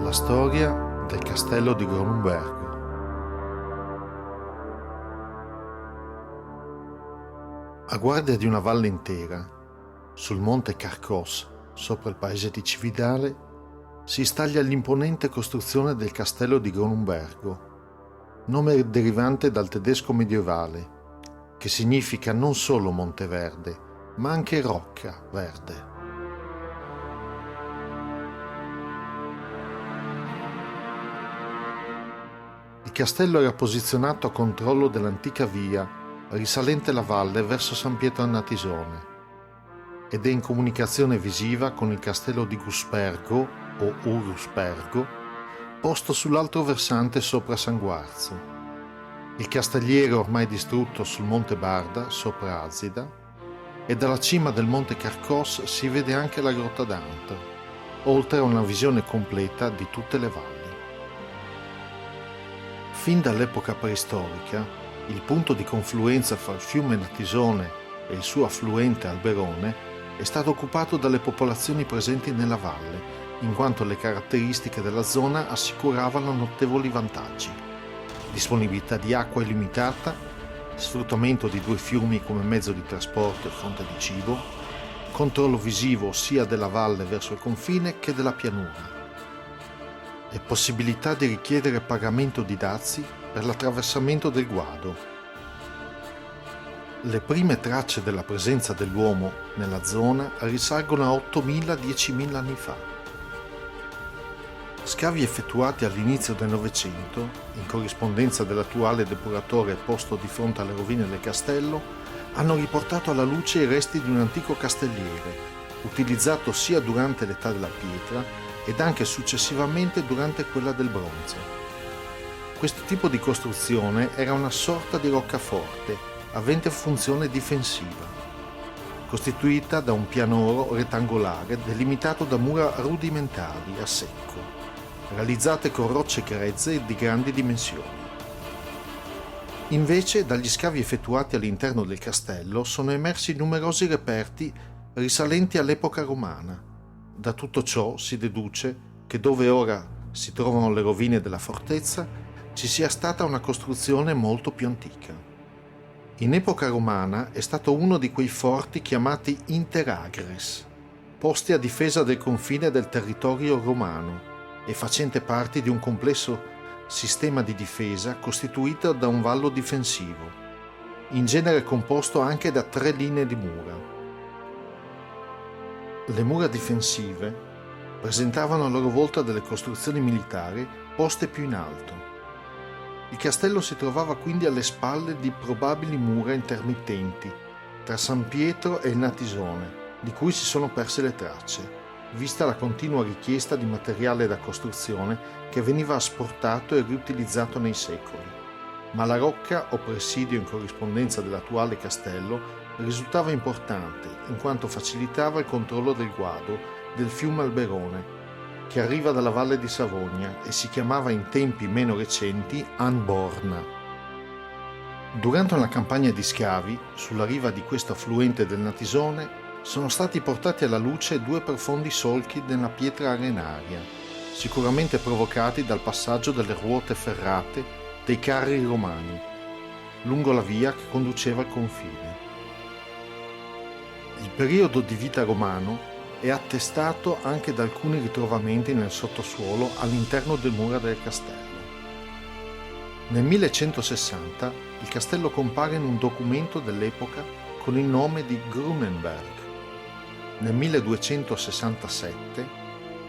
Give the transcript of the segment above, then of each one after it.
La storia del castello di Gronumbergo. A guardia di una valle intera, sul monte Carcos, sopra il paese di Cividale, si staglia l'imponente costruzione del castello di Gronumbergo, nome derivante dal tedesco medievale, che significa non solo Monte Verde, ma anche Rocca Verde. Il castello era posizionato a controllo dell'antica via risalente la valle verso San Pietro a Natisone ed è in comunicazione visiva con il castello di Guspergo o Uruspergo, posto sull'altro versante sopra San Guarzo. Il castelliere ormai distrutto sul monte Barda sopra Azida, e dalla cima del monte Carcos si vede anche la grotta d'Antro, oltre a una visione completa di tutte le valli. Fin dall'epoca preistorica, il punto di confluenza fra il fiume Natisone e il suo affluente Alberone è stato occupato dalle popolazioni presenti nella valle, in quanto le caratteristiche della zona assicuravano notevoli vantaggi: disponibilità di acqua illimitata, sfruttamento di due fiumi come mezzo di trasporto e fonte di cibo, controllo visivo sia della valle verso il confine che della pianura, e possibilità di richiedere pagamento di dazi per l'attraversamento del guado. Le prime tracce della presenza dell'uomo nella zona risalgono a 8.000-10.000 anni fa. Scavi effettuati all'inizio del Novecento, in corrispondenza dell'attuale depuratore posto di fronte alle rovine del castello, hanno riportato alla luce i resti di un antico castelliere, utilizzato sia durante l'età della pietra ed anche successivamente durante quella del bronzo. Questo tipo di costruzione era una sorta di roccaforte, avente funzione difensiva, costituita da un pianoro rettangolare delimitato da mura rudimentali a secco, realizzate con rocce grezze e di grandi dimensioni. Invece, dagli scavi effettuati all'interno del castello sono emersi numerosi reperti risalenti all'epoca romana. Da tutto ciò si deduce che dove ora si trovano le rovine della fortezza ci sia stata una costruzione molto più antica. In epoca romana è stato uno di quei forti chiamati interagres, posti a difesa del confine del territorio romano e facente parte di un complesso sistema di difesa costituito da un vallo difensivo, in genere composto anche da 3 linee di mura. Le mura difensive presentavano a loro volta delle costruzioni militari poste più in alto. Il castello si trovava quindi alle spalle di probabili mura intermittenti tra San Pietro e il Natisone, di cui si sono perse le tracce, vista la continua richiesta di materiale da costruzione che veniva asportato e riutilizzato nei secoli. Ma la rocca o presidio in corrispondenza dell'attuale castello risultava importante in quanto facilitava il controllo del guado del fiume Alberone, che arriva dalla valle di Savogna e si chiamava in tempi meno recenti Anborna. Durante una campagna di scavi sulla riva di questo affluente del Natisone sono stati portati alla luce 2 profondi solchi nella pietra arenaria, sicuramente provocati dal passaggio delle ruote ferrate dei carri romani lungo la via che conduceva al confine. Il periodo di vita romano è attestato anche da alcuni ritrovamenti nel sottosuolo all'interno del muro del castello. Nel 1160 il castello compare in un documento dell'epoca con il nome di Grunenberg. Nel 1267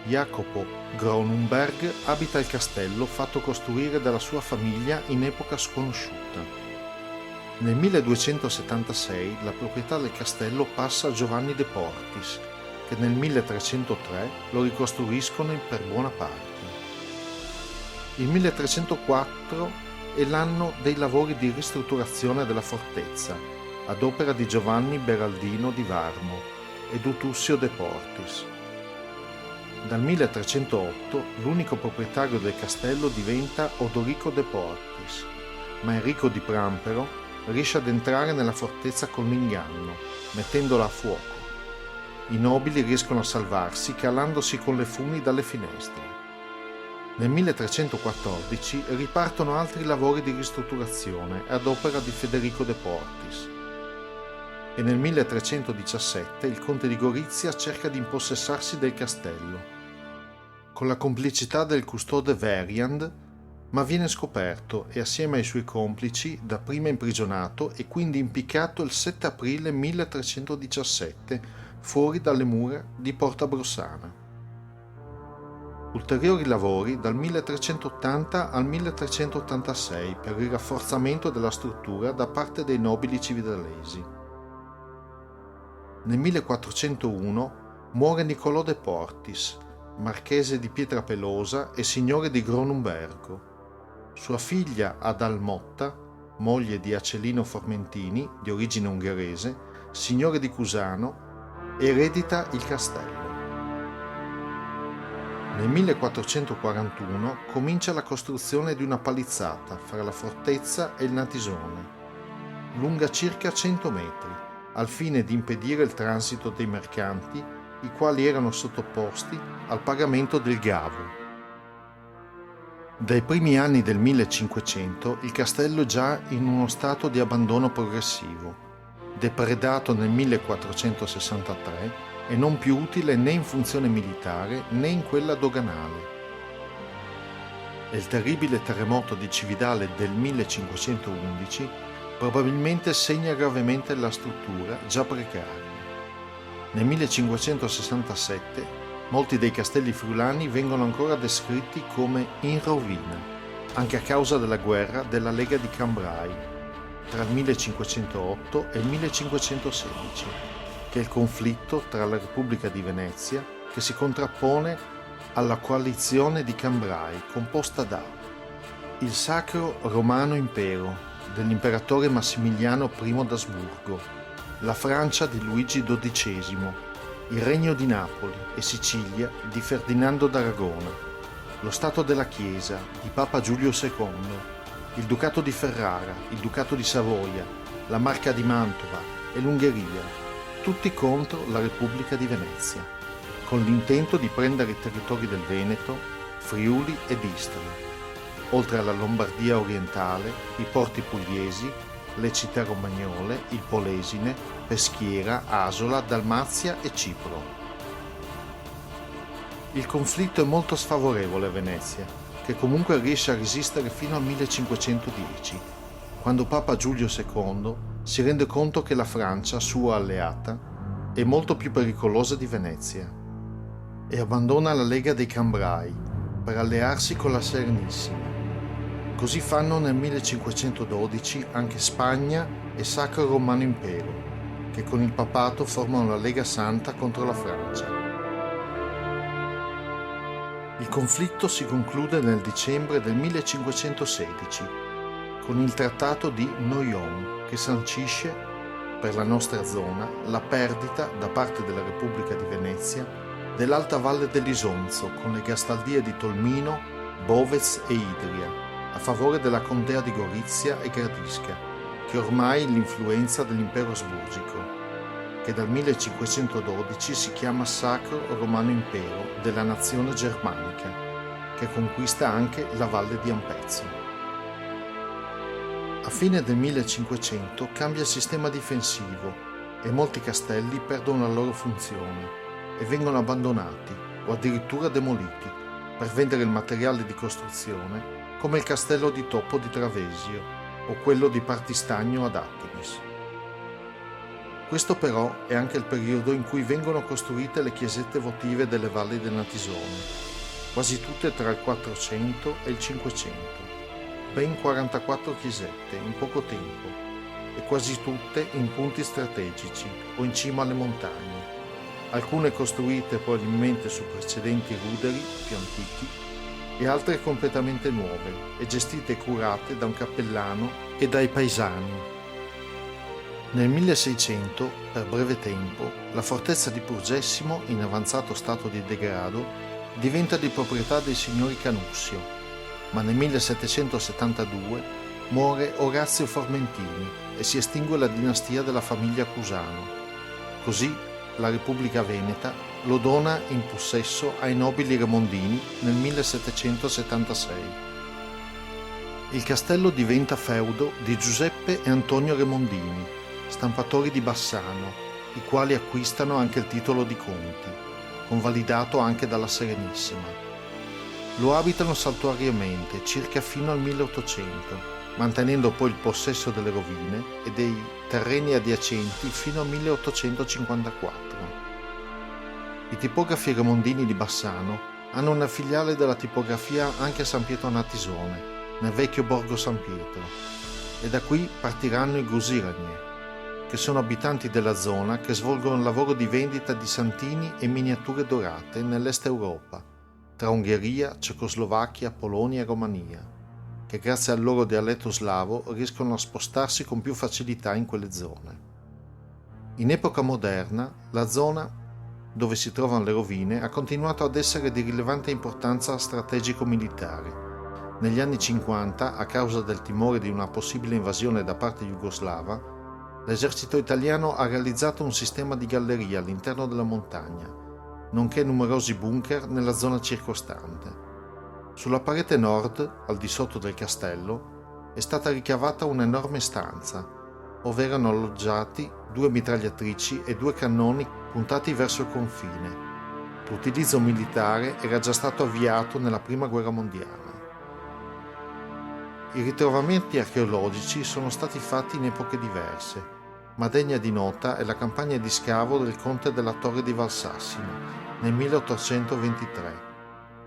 Jacopo Gronumberg abita il castello fatto costruire dalla sua famiglia in epoca sconosciuta. Nel 1276 la proprietà del castello passa a Giovanni de Portis, che nel 1303 lo ricostruiscono per buona parte. Il 1304 è l'anno dei lavori di ristrutturazione della fortezza, ad opera di Giovanni Beraldino di Varmo e Dutussio de Portis. Dal 1308 l'unico proprietario del castello diventa Odorico de Portis, ma Enrico di Prampero riesce ad entrare nella fortezza con l'inganno, mettendola a fuoco. I nobili riescono a salvarsi calandosi con le funi dalle finestre. Nel 1314 ripartono altri lavori di ristrutturazione ad opera di Federico de Portis e nel 1317 il conte di Gorizia cerca di impossessarsi del castello, con la complicità del custode Variand, ma viene scoperto e assieme ai suoi complici dapprima imprigionato e quindi impiccato il 7 aprile 1317 fuori dalle mura di Porta Brossana. Ulteriori lavori dal 1380 al 1386 per il rafforzamento della struttura da parte dei nobili cividalesi. Nel 1401 muore Niccolò de Portis, marchese di Pietrapelosa e signore di Gronumbergo. Sua figlia Adalmotta, moglie di Acelino Formentini, di origine ungherese, signore di Cusano, eredita il castello. Nel 1441 comincia la costruzione di una palizzata fra la fortezza e il Natisone, lunga circa 100 metri, al fine di impedire il transito dei mercanti, i quali erano sottoposti al pagamento del gavo. Dai primi anni del 1500 il castello è già in uno stato di abbandono progressivo, depredato nel 1463 e non più utile né in funzione militare né in quella doganale. E il terribile terremoto di Cividale del 1511 probabilmente segna gravemente la struttura già precaria. Nel 1567 molti dei castelli friulani vengono ancora descritti come in rovina, anche a causa della guerra della Lega di Cambrai tra il 1508 e il 1516, che è il conflitto tra la Repubblica di Venezia che si contrappone alla coalizione di Cambrai composta da il Sacro Romano Impero dell'imperatore Massimiliano I d'Asburgo, la Francia di Luigi XII, il Regno di Napoli e Sicilia di Ferdinando d'Aragona, lo Stato della Chiesa di Papa Giulio II, il Ducato di Ferrara, il Ducato di Savoia, la Marca di Mantova e l'Ungheria, tutti contro la Repubblica di Venezia, con l'intento di prendere i territori del Veneto, Friuli ed Istria, oltre alla Lombardia orientale, i porti pugliesi, le città romagnole, il Polesine, Peschiera, Asola, Dalmazia e Cipro. Il conflitto è molto sfavorevole a Venezia, che comunque riesce a resistere fino al 1510, quando Papa Giulio II si rende conto che la Francia, sua alleata, è molto più pericolosa di Venezia e abbandona la Lega dei Cambrai per allearsi con la Serenissima. Così fanno nel 1512 anche Spagna e Sacro Romano Impero, che con il papato formano la Lega Santa contro la Francia. Il conflitto si conclude nel dicembre del 1516 con il Trattato di Noyon, che sancisce per la nostra zona la perdita da parte della Repubblica di Venezia dell'Alta Valle dell'Isonzo con le gastaldie di Tolmino, Bovez e Idria a favore della Contea di Gorizia e Gradisca, che ormai è l'influenza dell'impero asburgico, che dal 1512 si chiama Sacro Romano Impero della nazione germanica, che conquista anche la Valle di Ampezzo. A fine del 1500 cambia il sistema difensivo e molti castelli perdono la loro funzione e vengono abbandonati o addirittura demoliti per vendere il materiale di costruzione, come il castello di Toppo di Travesio o quello di Partistagno ad Attinis. Questo però è anche il periodo in cui vengono costruite le chiesette votive delle valli del Natisone, quasi tutte tra il 400 e il 500, ben 44 chiesette in poco tempo e quasi tutte in punti strategici o in cima alle montagne, alcune costruite probabilmente su precedenti ruderi più antichi e altre completamente nuove e gestite e curate da un cappellano e dai paesani. Nel 1600, per breve tempo, la fortezza di Purgessimo, in avanzato stato di degrado, diventa di proprietà dei signori Canussio, ma nel 1772 muore Orazio Formentini e si estingue la dinastia della famiglia Cusano. Così la Repubblica Veneta lo dona in possesso ai nobili remondini nel 1776. Il castello diventa feudo di Giuseppe e Antonio Remondini, stampatori di Bassano, i quali acquistano anche il titolo di conti, convalidato anche dalla Serenissima. Lo abitano saltuariamente circa fino al 1800, mantenendo poi il possesso delle rovine e dei terreni adiacenti fino al 1854. I tipografi remondini di Bassano hanno una filiale della tipografia anche a San Pietro Natisone, nel vecchio borgo San Pietro, e da qui partiranno i Gusiranie, che sono abitanti della zona che svolgono il lavoro di vendita di santini e miniature dorate nell'est Europa, tra Ungheria, Cecoslovacchia, Polonia e Romania, che grazie al loro dialetto slavo riescono a spostarsi con più facilità in quelle zone. In epoca moderna, la zona dove si trovano le rovine ha continuato ad essere di rilevante importanza strategico-militare. Negli anni 50, a causa del timore di una possibile invasione da parte jugoslava, l'esercito italiano ha realizzato un sistema di gallerie all'interno della montagna, nonché numerosi bunker nella zona circostante. Sulla parete nord, al di sotto del castello, è stata ricavata un'enorme stanza, ove erano alloggiati 2 mitragliatrici e 2 cannoni puntati verso il confine. L'utilizzo militare era già stato avviato nella Prima Guerra Mondiale. I ritrovamenti archeologici sono stati fatti in epoche diverse, ma degna di nota è la campagna di scavo del conte della Torre di Valsassina nel 1823,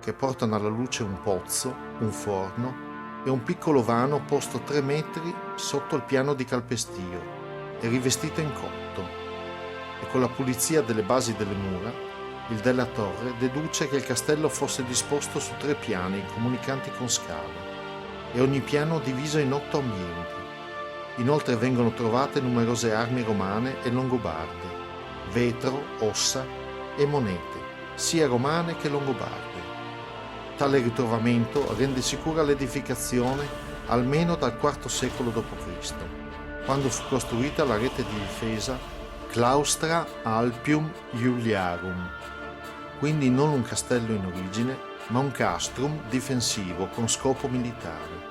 che portano alla luce un pozzo, un forno e un piccolo vano posto 3 metri sotto il piano di calpestio e rivestito in cotto. E con la pulizia delle basi delle mura, il della Torre deduce che il castello fosse disposto su 3 piani comunicanti con scale, e ogni piano diviso in 8 ambienti. Inoltre vengono trovate numerose armi romane e longobarde, vetro, ossa e monete, sia romane che longobarde. Tale ritrovamento rende sicura l'edificazione almeno dal IV secolo d.C., quando fu costruita la rete di difesa Claustra Alpium Iuliarum, quindi non un castello in origine, ma un castrum difensivo con scopo militare.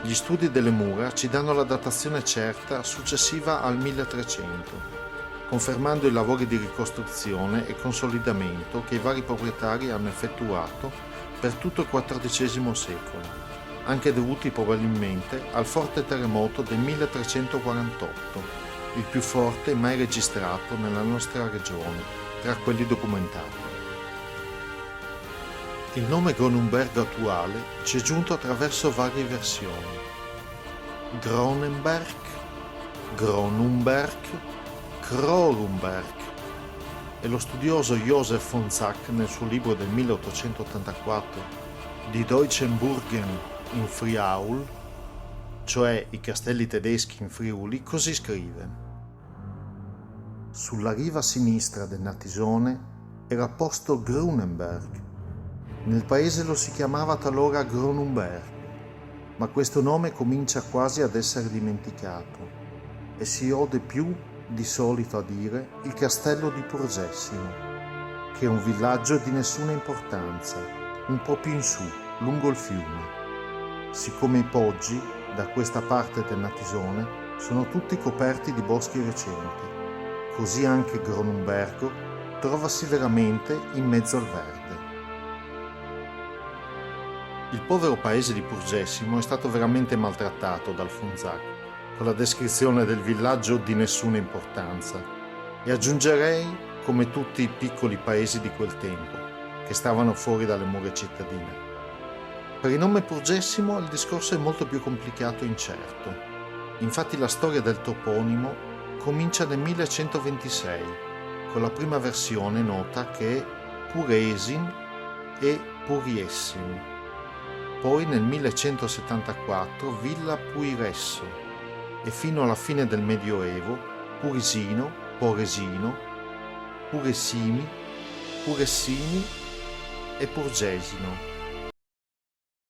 Gli studi delle mura ci danno la datazione certa successiva al 1300, confermando i lavori di ricostruzione e consolidamento che i vari proprietari hanno effettuato per tutto il XIV secolo, anche dovuti probabilmente al forte terremoto del 1348, il più forte mai registrato nella nostra regione, tra quelli documentati. Il nome Gronumberg attuale ci è giunto attraverso varie versioni. Gronenberg, Gronumberg, Krorumberg, e lo studioso Josef von Zach nel suo libro del 1884 Die Deutschen Burgen in Friaul, cioè i castelli tedeschi in Friuli, così scrive: sulla riva sinistra del Natisone era posto Grunenberg. Nel paese lo si chiamava talora Gronumberg, ma questo nome comincia quasi ad essere dimenticato e si ode più di solito a dire il castello di Purgessimo, che è un villaggio di nessuna importanza, un po' più in su, lungo il fiume. Siccome i poggi, da questa parte del Natisone, sono tutti coperti di boschi recenti, così anche Gronumbergo trovasi veramente in mezzo al verde. Il povero paese di Purgessimo è stato veramente maltrattato dal Fonzac, con la descrizione del villaggio di nessuna importanza, e aggiungerei come tutti i piccoli paesi di quel tempo, che stavano fuori dalle mura cittadine. Per il nome Purgessimo il discorso è molto più complicato e incerto. Infatti la storia del toponimo comincia nel 1126, con la prima versione nota che è Puresin e Puriessim. Poi nel 1174 Villa Puiresso e fino alla fine del Medioevo Purisino, Poresino, Puressimi, Puressini e Purgesino.